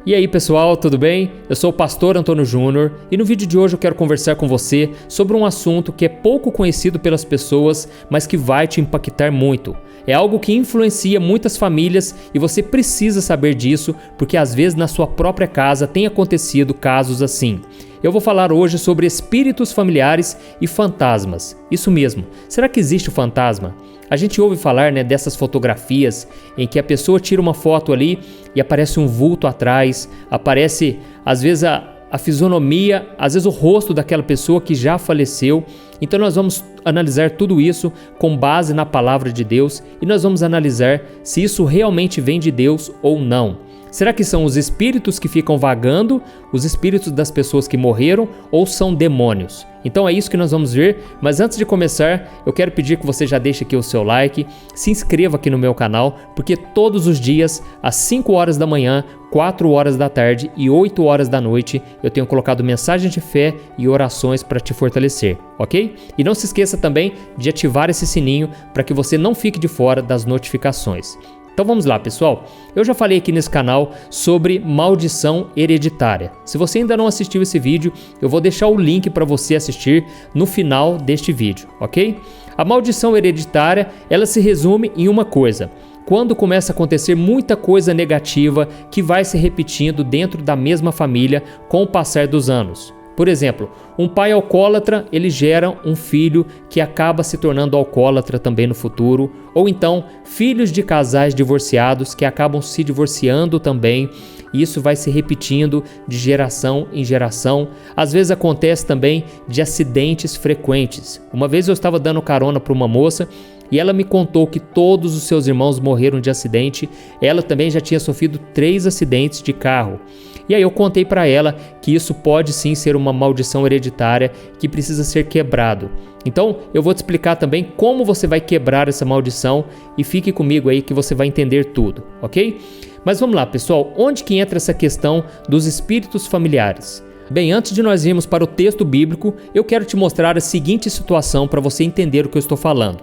E aí pessoal, tudo bem? Eu sou o pastor Antônio Júnior e no vídeo de hoje eu quero conversar com você sobre um assunto que é pouco conhecido pelas pessoas, mas que vai te impactar muito. É algo que influencia muitas famílias e você precisa saber disso, porque às vezes na sua própria casa tem acontecido casos assim. Eu vou falar hoje sobre espíritos familiares e fantasmas. Isso mesmo, será que existe o fantasma? A gente ouve falar dessas fotografias em que a pessoa tira uma foto ali e aparece um vulto atrás, aparece às vezes a fisionomia, às vezes o rosto daquela pessoa que já faleceu. Então nós vamos analisar tudo isso com base na palavra de Deus e nós vamos analisar se isso realmente vem de Deus ou não. Será que são os espíritos que ficam vagando, os espíritos das pessoas que morreram, ou são demônios? Então é isso que nós vamos ver, mas antes de começar, eu quero pedir que você já deixe aqui o seu like, se inscreva aqui no meu canal, porque todos os dias, às 5 horas da manhã, 4 horas da tarde e 8 horas da noite, eu tenho colocado mensagens de fé e orações para te fortalecer, ok? E não se esqueça também de ativar esse sininho para que você não fique de fora das notificações. Então vamos lá, pessoal. Eu já falei aqui nesse canal sobre maldição hereditária. Se você ainda não assistiu esse vídeo, eu vou deixar o link para você assistir no final deste vídeo, ok? A maldição hereditária, ela se resume em uma coisa. Quando começa a acontecer muita coisa negativa que vai se repetindo dentro da mesma família com o passar dos anos. Por exemplo, um pai alcoólatra, ele gera um filho que acaba se tornando alcoólatra também no futuro, ou então filhos de casais divorciados que acabam se divorciando também, e isso vai se repetindo de geração em geração. Às vezes acontece também de acidentes frequentes. Uma vez eu estava dando carona para uma moça e ela me contou que todos os seus irmãos morreram de acidente. Ela também já tinha sofrido 3 acidentes de carro. E aí eu contei para ela que isso pode sim ser uma maldição hereditária que precisa ser quebrado. Então eu vou te explicar também como você vai quebrar essa maldição e fique comigo aí que você vai entender tudo, ok? Mas vamos lá, pessoal, onde que entra essa questão dos espíritos familiares? Bem, antes de nós irmos para o texto bíblico, eu quero te mostrar a seguinte situação para você entender o que eu estou falando.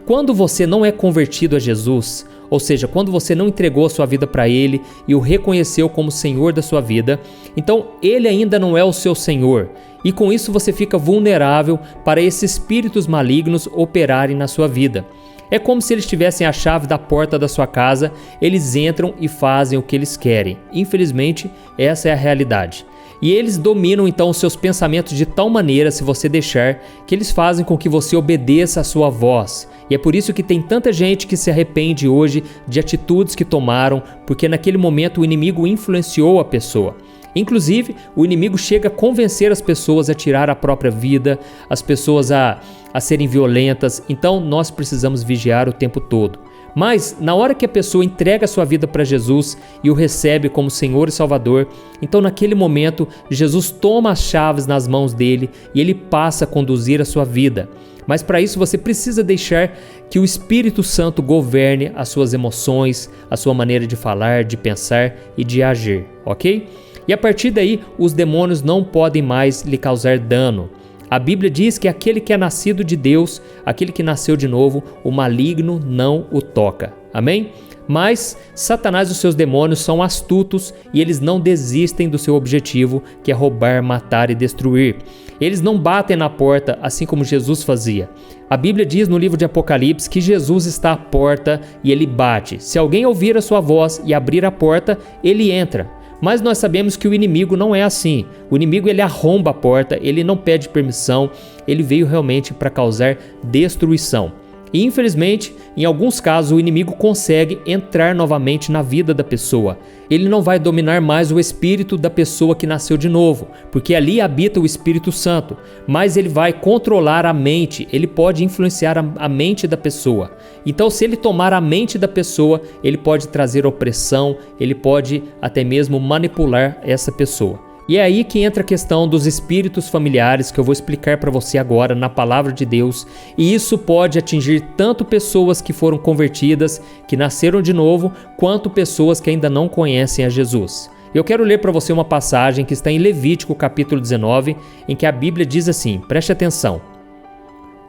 Quando você não é convertido a Jesus, ou seja, quando você não entregou a sua vida para Ele e o reconheceu como Senhor da sua vida, então Ele ainda não é o seu Senhor. E com isso você fica vulnerável para esses espíritos malignos operarem na sua vida. É como se eles tivessem a chave da porta da sua casa, eles entram e fazem o que eles querem. Infelizmente, essa é a realidade. E eles dominam então os seus pensamentos de tal maneira, se você deixar, que eles fazem com que você obedeça a sua voz. E é por isso que tem tanta gente que se arrepende hoje de atitudes que tomaram, porque naquele momento o inimigo influenciou a pessoa. Inclusive, o inimigo chega a convencer as pessoas a tirar a própria vida, as pessoas a serem violentas. Então nós precisamos vigiar o tempo todo. Mas na hora que a pessoa entrega a sua vida para Jesus e o recebe como Senhor e Salvador, então naquele momento Jesus toma as chaves nas mãos dele e ele passa a conduzir a sua vida. Mas para isso você precisa deixar que o Espírito Santo governe as suas emoções, a sua maneira de falar, de pensar e de agir, ok? E a partir daí os demônios não podem mais lhe causar dano. A Bíblia diz que aquele que é nascido de Deus, aquele que nasceu de novo, o maligno não o toca. Amém? Mas Satanás e os seus demônios são astutos e eles não desistem do seu objetivo, que é roubar, matar e destruir. Eles não batem na porta assim como Jesus fazia. A Bíblia diz no livro de Apocalipse que Jesus está à porta e ele bate. Se alguém ouvir a sua voz e abrir a porta, ele entra. Mas nós sabemos que o inimigo não é assim. O inimigo ele arromba a porta, ele não pede permissão, ele veio realmente para causar destruição. E infelizmente, em alguns casos, o inimigo consegue entrar novamente na vida da pessoa. Ele não vai dominar mais o espírito da pessoa que nasceu de novo, porque ali habita o Espírito Santo, mas ele vai controlar a mente, ele pode influenciar a mente da pessoa. Então, se ele tomar a mente da pessoa, ele pode trazer opressão, ele pode até mesmo manipular essa pessoa. E é aí que entra a questão dos espíritos familiares que eu vou explicar para você agora na palavra de Deus. E isso pode atingir tanto pessoas que foram convertidas, que nasceram de novo, quanto pessoas que ainda não conhecem a Jesus. Eu quero ler para você uma passagem que está em Levítico capítulo 19, em que a Bíblia diz assim, preste atenção.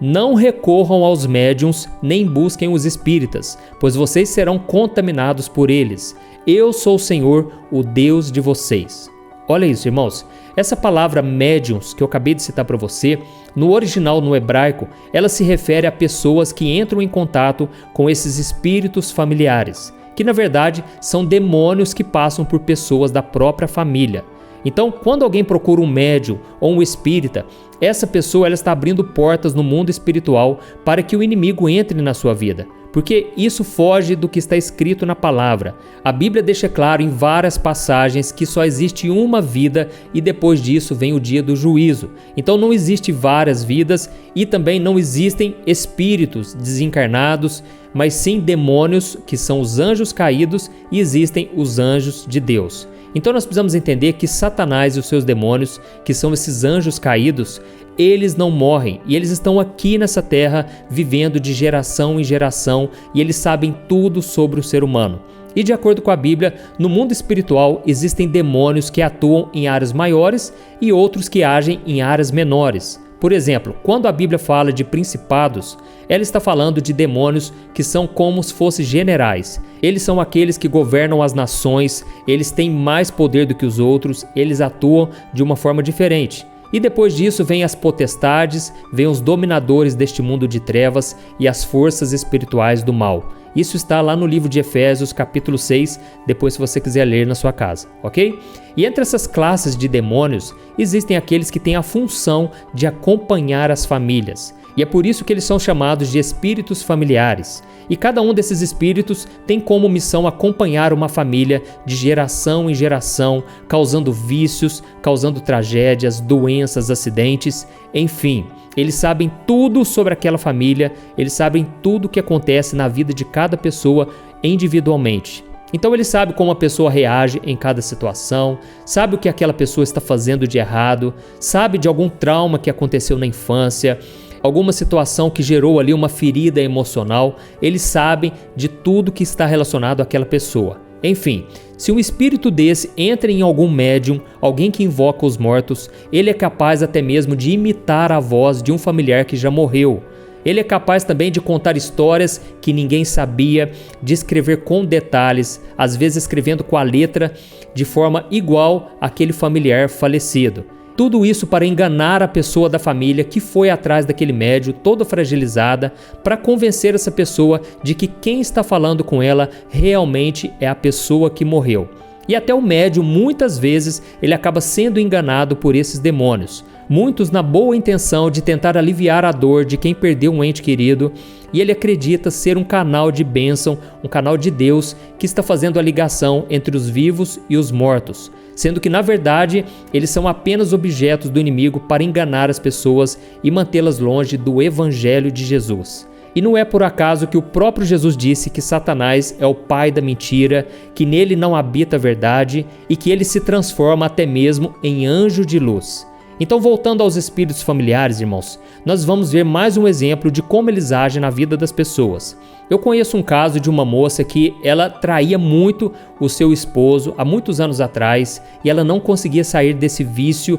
não recorram aos médiuns nem busquem os espíritas, pois vocês serão contaminados por eles. Eu sou o Senhor, o Deus de vocês. Olha isso, irmãos. Essa palavra médiuns que eu acabei de citar para você, no original, no hebraico, ela se refere a pessoas que entram em contato com esses espíritos familiares, que na verdade são demônios que passam por pessoas da própria família. Então, quando alguém procura um médium ou um espírita, essa pessoa ela está abrindo portas no mundo espiritual para que o inimigo entre na sua vida, porque isso foge do que está escrito na palavra. A Bíblia deixa claro em várias passagens que só existe uma vida e depois disso vem o dia do juízo. Então não existe várias vidas e também não existem espíritos desencarnados, mas sim demônios, que são os anjos caídos, e existem os anjos de Deus. Então nós precisamos entender que Satanás e os seus demônios, que são esses anjos caídos, eles não morrem e eles estão aqui nessa terra vivendo de geração em geração e eles sabem tudo sobre o ser humano. E de acordo com a Bíblia, no mundo espiritual existem demônios que atuam em áreas maiores e outros que agem em áreas menores. Por exemplo, quando a Bíblia fala de principados, ela está falando de demônios que são como se fossem generais. Eles são aqueles que governam as nações, eles têm mais poder do que os outros, eles atuam de uma forma diferente. E depois disso vem as potestades, vem os dominadores deste mundo de trevas e as forças espirituais do mal. Isso está lá no livro de Efésios, capítulo 6, depois se você quiser ler na sua casa, ok? E entre essas classes de demônios, existem aqueles que têm a função de acompanhar as famílias. E é por isso que eles são chamados de espíritos familiares. E cada um desses espíritos tem como missão acompanhar uma família de geração em geração, causando vícios, causando tragédias, doenças, acidentes, enfim. Eles sabem tudo sobre aquela família, eles sabem tudo o que acontece na vida de cada pessoa individualmente. Então ele sabe como a pessoa reage em cada situação, sabe o que aquela pessoa está fazendo de errado, sabe de algum trauma que aconteceu na infância, alguma situação que gerou ali uma ferida emocional. Eles sabem de tudo que está relacionado àquela pessoa. Enfim, se um espírito desse entra em algum médium, alguém que invoca os mortos, ele é capaz até mesmo de imitar a voz de um familiar que já morreu. Ele é capaz também de contar histórias que ninguém sabia, de escrever com detalhes, às vezes escrevendo com a letra de forma igual àquele familiar falecido. Tudo isso para enganar a pessoa da família que foi atrás daquele médium, toda fragilizada, para convencer essa pessoa de que quem está falando com ela realmente é a pessoa que morreu. E até o médium, muitas vezes, ele acaba sendo enganado por esses demônios. Muitos na boa intenção de tentar aliviar a dor de quem perdeu um ente querido, e ele acredita ser um canal de bênção, um canal de Deus que está fazendo a ligação entre os vivos e os mortos, sendo que na verdade eles são apenas objetos do inimigo para enganar as pessoas e mantê-las longe do Evangelho de Jesus. E não é por acaso que o próprio Jesus disse que Satanás é o pai da mentira, que nele não habita a verdade e que ele se transforma até mesmo em anjo de luz. Então, voltando aos espíritos familiares, irmãos, nós vamos ver mais um exemplo de como eles agem na vida das pessoas. Eu conheço um caso de uma moça que ela traía muito o seu esposo há muitos anos atrás e ela não conseguia sair desse vício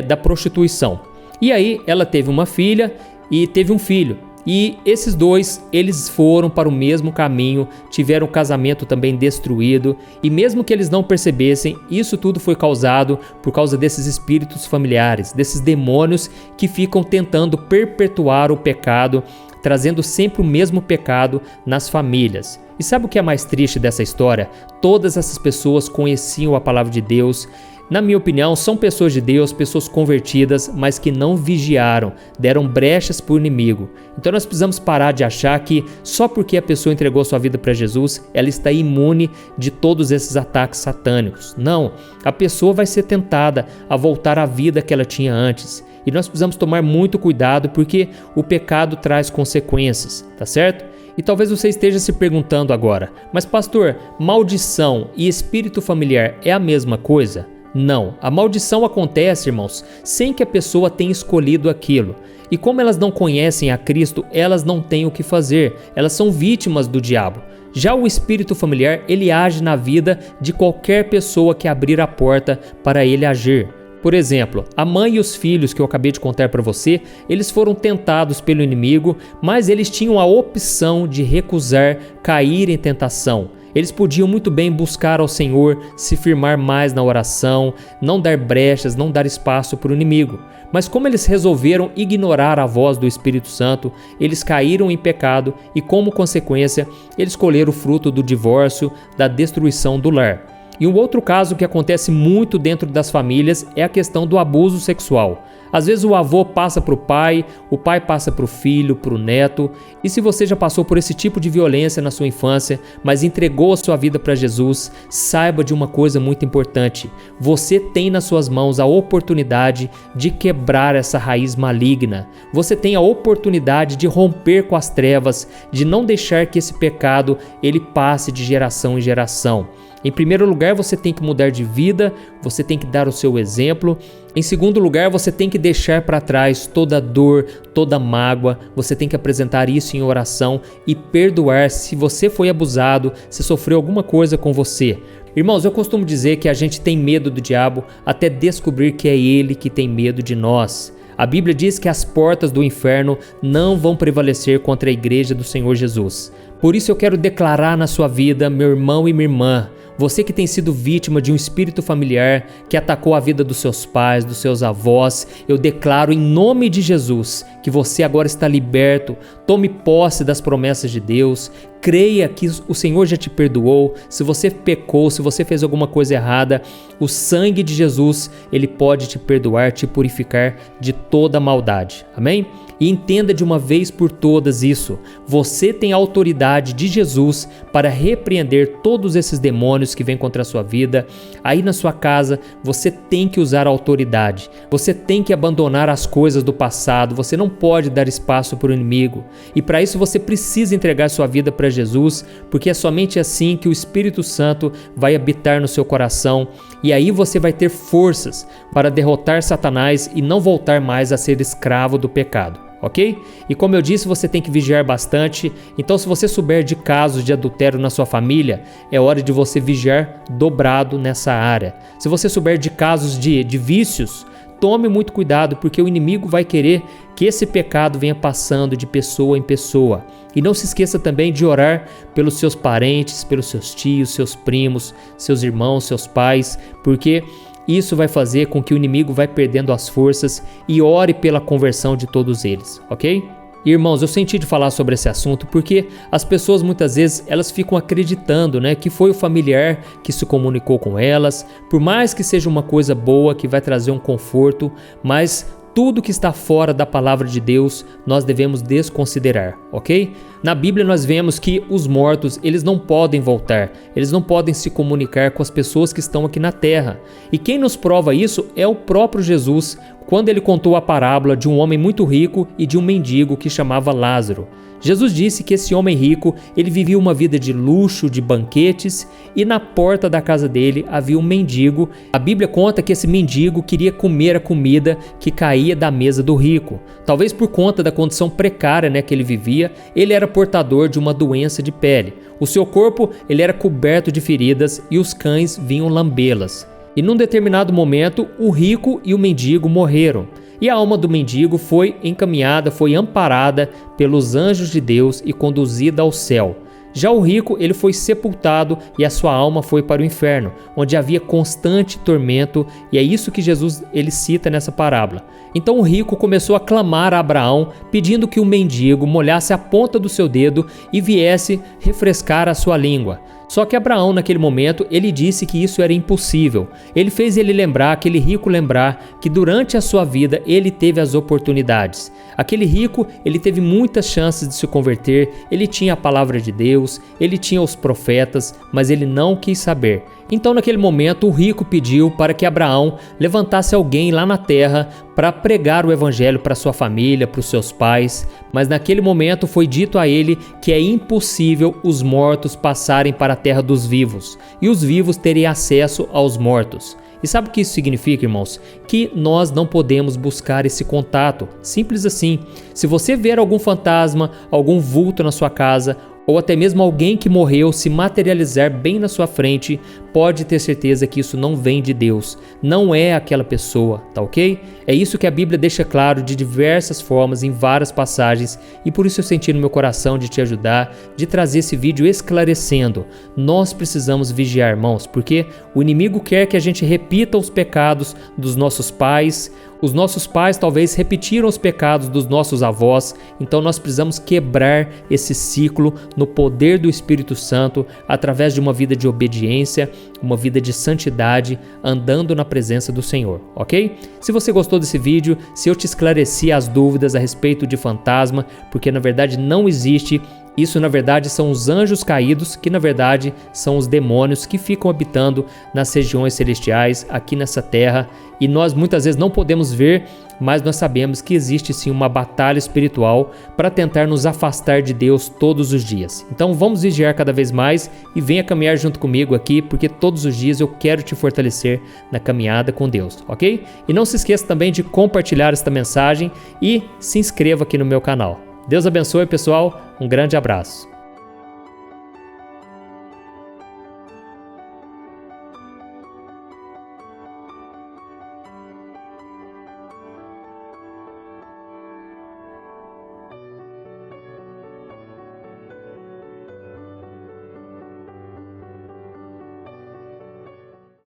da prostituição. E aí ela teve uma filha e teve um filho. E esses dois, eles foram para o mesmo caminho, tiveram o casamento também destruído, e mesmo que eles não percebessem, isso tudo foi causado por causa desses espíritos familiares, desses demônios que ficam tentando perpetuar o pecado, trazendo sempre o mesmo pecado nas famílias. E sabe o que é mais triste dessa história? Todas essas pessoas conheciam a palavra de Deus. Na minha opinião, são pessoas de Deus, pessoas convertidas, mas que não vigiaram, deram brechas para o inimigo. Então nós precisamos parar de achar que só porque a pessoa entregou sua vida para Jesus, ela está imune de todos esses ataques satânicos. Não, a pessoa vai ser tentada a voltar à vida que ela tinha antes. E nós precisamos tomar muito cuidado porque o pecado traz consequências, tá certo? E talvez você esteja se perguntando agora, mas pastor, maldição e espírito familiar é a mesma coisa? Não, a maldição acontece, irmãos, sem que a pessoa tenha escolhido aquilo. E como elas não conhecem a Cristo, elas não têm o que fazer, elas são vítimas do diabo. Já o espírito familiar, ele age na vida de qualquer pessoa que abrir a porta para ele agir. Por exemplo, a mãe e os filhos que eu acabei de contar para você, eles foram tentados pelo inimigo, mas eles tinham a opção de recusar cair em tentação. Eles podiam muito bem buscar ao Senhor, se firmar mais na oração, não dar brechas, não dar espaço para o inimigo. Mas como eles resolveram ignorar a voz do Espírito Santo, eles caíram em pecado e, como consequência, eles colheram o fruto do divórcio, da destruição do lar. E um outro caso que acontece muito dentro das famílias é a questão do abuso sexual. Às vezes o avô passa para o pai passa para o filho, para o neto. E se você já passou por esse tipo de violência na sua infância, mas entregou a sua vida para Jesus, saiba de uma coisa muito importante. Você tem nas suas mãos a oportunidade de quebrar essa raiz maligna. Você tem a oportunidade de romper com as trevas, de não deixar que esse pecado ele passe de geração em geração. Em primeiro lugar, você tem que mudar de vida, você tem que dar o seu exemplo. Em segundo lugar, você tem que deixar para trás toda dor, toda mágoa. Você tem que apresentar isso em oração e perdoar se você foi abusado, se sofreu alguma coisa com você. Irmãos, eu costumo dizer que a gente tem medo do diabo até descobrir que é ele que tem medo de nós. A Bíblia diz que as portas do inferno não vão prevalecer contra a igreja do Senhor Jesus. Por isso eu quero declarar na sua vida, meu irmão e minha irmã, você que tem sido vítima de um espírito familiar que atacou a vida dos seus pais, dos seus avós, eu declaro em nome de Jesus que você agora está liberto. Tome posse das promessas de Deus. Creia que o Senhor já te perdoou. Se você pecou, se você fez alguma coisa errada, o sangue de Jesus, ele pode te perdoar, te purificar de toda maldade. Amém? E entenda de uma vez por todas isso. Você tem a autoridade de Jesus para repreender todos esses demônios que vêm contra a sua vida. Aí na sua casa, você tem que usar a autoridade. Você tem que abandonar as coisas do passado. Você não pode dar espaço para o inimigo. E para isso você precisa entregar sua vida para Jesus, porque é somente assim que o Espírito Santo vai habitar no seu coração. E aí você vai ter forças para derrotar Satanás e não voltar mais a ser escravo do pecado. Ok? E como eu disse, você tem que vigiar bastante. Então, se você souber de casos de adultério na sua família, é hora de você vigiar dobrado nessa área. Se você souber de casos de vícios, tome muito cuidado, porque o inimigo vai querer que esse pecado venha passando de pessoa em pessoa. E não se esqueça também de orar pelos seus parentes, pelos seus tios, seus primos, seus irmãos, seus pais, porque isso vai fazer com que o inimigo vai perdendo as forças, e ore pela conversão de todos eles, ok? Irmãos, eu senti de falar sobre esse assunto porque as pessoas muitas vezes elas ficam acreditando, que foi o familiar que se comunicou com elas, por mais que seja uma coisa boa, que vai trazer um conforto, mas tudo que está fora da palavra de Deus, nós devemos desconsiderar, ok? Na Bíblia nós vemos que os mortos, eles não podem voltar, eles não podem se comunicar com as pessoas que estão aqui na terra. E quem nos prova isso é o próprio Jesus, quando ele contou a parábola de um homem muito rico e de um mendigo que chamava Lázaro. Jesus disse que esse homem rico, ele vivia uma vida de luxo, de banquetes, e na porta da casa dele havia um mendigo. A Bíblia conta que esse mendigo queria comer a comida que caía da mesa do rico. Talvez por conta da condição precária que ele vivia, ele era portador de uma doença de pele. O seu corpo ele era coberto de feridas e os cães vinham lambê-las. E num determinado momento, o rico e o mendigo morreram. E a alma do mendigo foi encaminhada, foi amparada pelos anjos de Deus e conduzida ao céu. Já o rico, ele foi sepultado e a sua alma foi para o inferno, onde havia constante tormento, e é isso que Jesus ele cita nessa parábola. Então o rico começou a clamar a Abraão, pedindo que o mendigo molhasse a ponta do seu dedo e viesse refrescar a sua língua. Só que Abraão, naquele momento, ele disse que isso era impossível. Ele fez aquele rico lembrar que durante a sua vida ele teve as oportunidades. Aquele rico, ele teve muitas chances de se converter, ele tinha a palavra de Deus, ele tinha os profetas, mas ele não quis saber. Então, naquele momento, o rico pediu para que Abraão levantasse alguém lá na terra para pregar o evangelho para sua família, para os seus pais. Mas naquele momento foi dito a ele que é impossível os mortos passarem para a terra dos vivos e os vivos terem acesso aos mortos. E sabe o que isso significa, irmãos? Que nós não podemos buscar esse contato. Simples assim. Se você ver algum fantasma, algum vulto na sua casa, ou até mesmo alguém que morreu se materializar bem na sua frente, pode ter certeza que isso não vem de Deus, não é aquela pessoa, tá ok? É isso que a Bíblia deixa claro de diversas formas em várias passagens, e por isso eu senti no meu coração de te ajudar, de trazer esse vídeo esclarecendo. Nós precisamos vigiar, irmãos, porque o inimigo quer que a gente repita os pecados dos nossos pais. Os nossos pais talvez repetiram os pecados dos nossos avós, então nós precisamos quebrar esse ciclo no poder do Espírito Santo, através de uma vida de obediência, uma vida de santidade, andando na presença do Senhor, ok? Se você gostou desse vídeo, se eu te esclareci as dúvidas a respeito de fantasma, porque na verdade não existe. Isso na verdade são os anjos caídos, que na verdade são os demônios que ficam habitando nas regiões celestiais aqui nessa terra, e nós muitas vezes não podemos ver, mas nós sabemos que existe sim uma batalha espiritual para tentar nos afastar de Deus todos os dias. Então vamos vigiar cada vez mais e venha caminhar junto comigo aqui, porque todos os dias eu quero te fortalecer na caminhada com Deus, ok? E não se esqueça também de compartilhar esta mensagem e se inscreva aqui no meu canal. Deus abençoe, pessoal. Um grande abraço.